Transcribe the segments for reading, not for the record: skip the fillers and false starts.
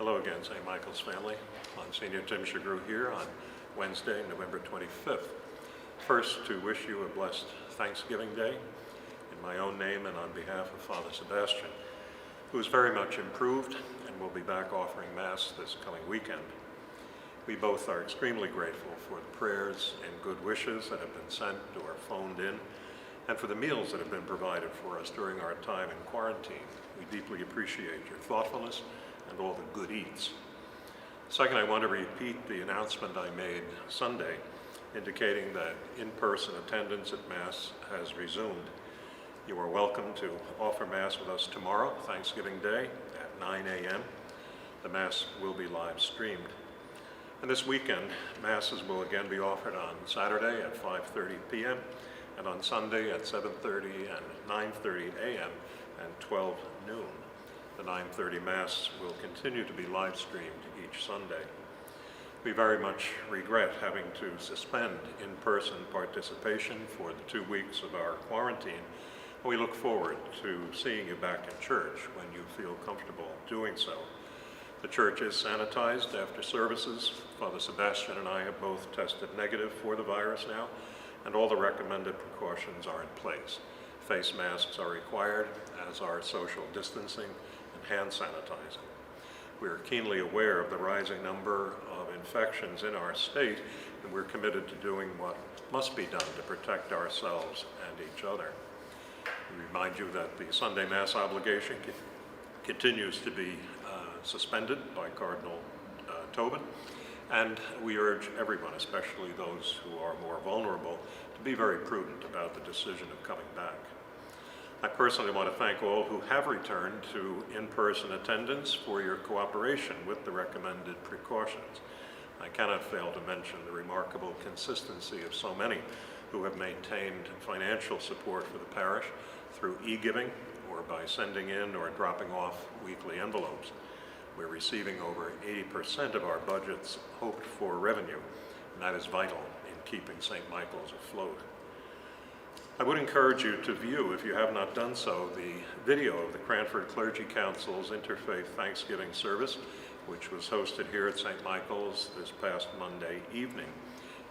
Hello again, St. Michael's family. Monsignor Tim Shagru here on Wednesday, November 25th. First, to wish you a blessed Thanksgiving Day in my own name and on behalf of Father Sebastian, who is very much improved and will be back offering Mass this coming weekend. We both are extremely grateful for the prayers and good wishes that have been sent or phoned in, and for the meals that have been provided for us during our time in quarantine. We deeply appreciate your thoughtfulness and all the good eats. Second, I want to repeat the announcement I made Sunday, indicating that in-person attendance at Mass has resumed. You are welcome to offer Mass with us tomorrow, Thanksgiving Day, at 9 a.m. The Mass will be live streamed. And this weekend, Masses will again be offered on Saturday at 5:30 p.m. and on Sunday at 7:30 and 9:30 a.m. and 12 noon. The 9:30 Mass will continue to be live streamed each Sunday. We very much regret having to suspend in-person participation for the 2 weeks of our quarantine, and we look forward to seeing you back in church when you feel comfortable doing so. The church is sanitized after services. Father Sebastian and I have both tested negative for the virus now, and all the recommended precautions are in place. Face masks are required, as are social distancing and hand sanitizing. We are keenly aware of the rising number of infections in our state, and we're committed to doing what must be done to protect ourselves and each other. We remind you that the Sunday Mass obligation continues to be suspended by Cardinal Tobin, and we urge everyone, especially those who are more vulnerable, to be very prudent about the decision of coming back. I personally want to thank all who have returned to in-person attendance for your cooperation with the recommended precautions. I cannot fail to mention the remarkable consistency of so many who have maintained financial support for the parish through e-giving or by sending in or dropping off weekly envelopes. We're receiving over 80% of our budget's hoped for revenue, and that is vital in keeping St. Michael's afloat. I would encourage you to view, if you have not done so, the video of the Cranford Clergy Council's Interfaith Thanksgiving service, which was hosted here at St. Michael's this past Monday evening.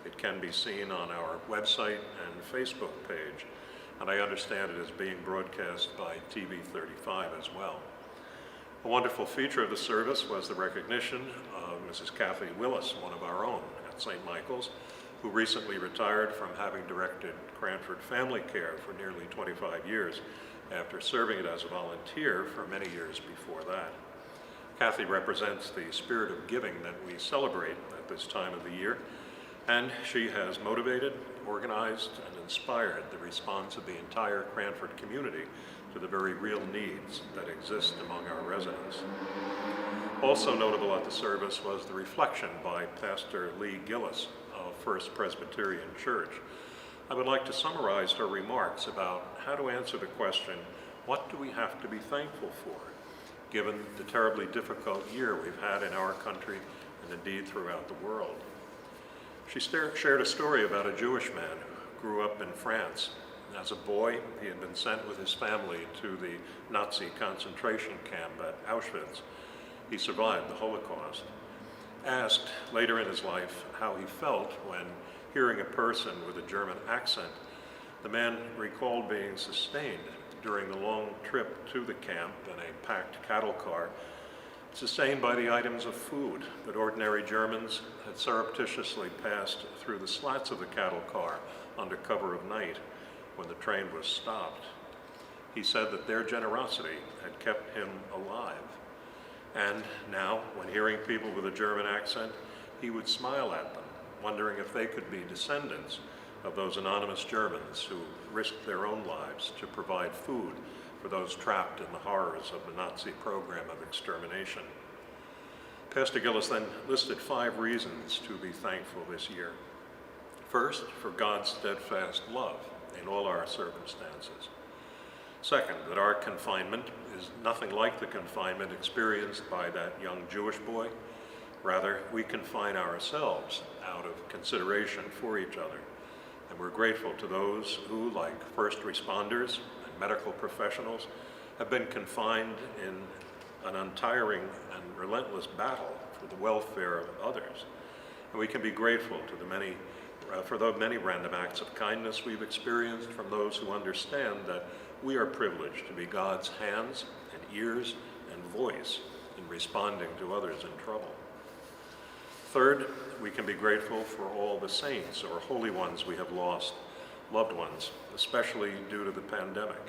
It can be seen on our website and Facebook page, and I understand it is being broadcast by TV 35 as well. A wonderful feature of the service was the recognition of Mrs. Kathy Willis, one of our own at St. Michael's, who recently retired from having directed Cranford Family Care for nearly 25 years after serving it as a volunteer for many years before that. Kathy represents the spirit of giving that we celebrate at this time of the year, and she has motivated, organized, and inspired the response of the entire Cranford community to the very real needs that exist among our residents. Also notable at the service was the reflection by Pastor Lee Gillis of First Presbyterian Church. I would like to summarize her remarks about how to answer the question, what do we have to be thankful for, given the terribly difficult year we've had in our country and indeed throughout the world. She shared a story about a Jewish man who grew up in France. As a boy, he had been sent with his family to the Nazi concentration camp at Auschwitz. He survived the Holocaust. Asked later in his life how he felt when hearing a person with a German accent, the man recalled being sustained during the long trip to the camp in a packed cattle car, sustained by the items of food that ordinary Germans had surreptitiously passed through the slats of the cattle car under cover of night when the train was stopped. He said that their generosity had kept him alive. And now, when hearing people with a German accent, he would smile at them, wondering if they could be descendants of those anonymous Germans who risked their own lives to provide food for those trapped in the horrors of the Nazi program of extermination. Pastor Gillis then listed 5 reasons to be thankful this year. First, for God's steadfast love in all our circumstances. Second, that our confinement is nothing like the confinement experienced by that young Jewish boy. Rather, we confine ourselves out of consideration for each other. And we're grateful to those who, like first responders and medical professionals, have been confined in an untiring and relentless battle for the welfare of others. And we can be grateful to for the many random acts of kindness we've experienced from those who understand that we are privileged to be God's hands and ears and voice in responding to others in trouble. Third, we can be grateful for all the saints or holy ones we have lost, loved ones, especially due to the pandemic.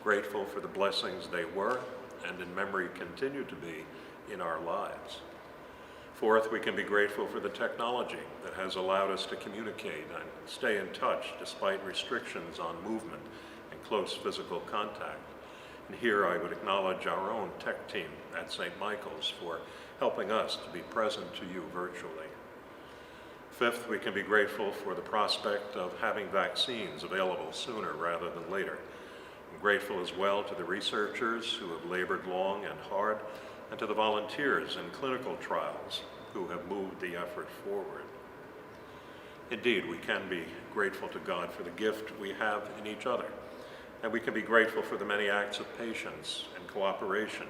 Grateful for the blessings they were and in memory continue to be in our lives. Fourth, we can be grateful for the technology that has allowed us to communicate and stay in touch despite restrictions on movement and close physical contact. And here I would acknowledge our own tech team at St. Michael's for helping us to be present to you virtually. Fifth, we can be grateful for the prospect of having vaccines available sooner rather than later. I'm grateful as well to the researchers who have labored long and hard, and to the volunteers in clinical trials who have moved the effort forward. Indeed, we can be grateful to God for the gift we have in each other, and we can be grateful for the many acts of patience and cooperation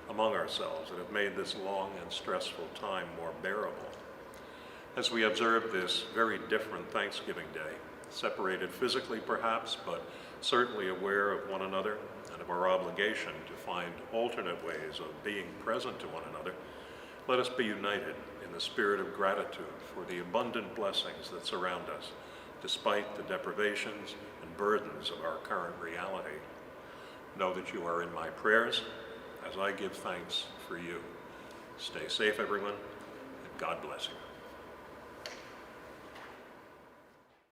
among ourselves that have made this long and stressful time more bearable. As we observe this very different Thanksgiving Day, separated physically perhaps, but certainly aware of one another and of our obligation to find alternate ways of being present to one another, let us be united in the spirit of gratitude for the abundant blessings that surround us, despite the deprivations and burdens of our current reality. Know that you are in my prayers as I give thanks for you. Stay safe, everyone, and God bless you.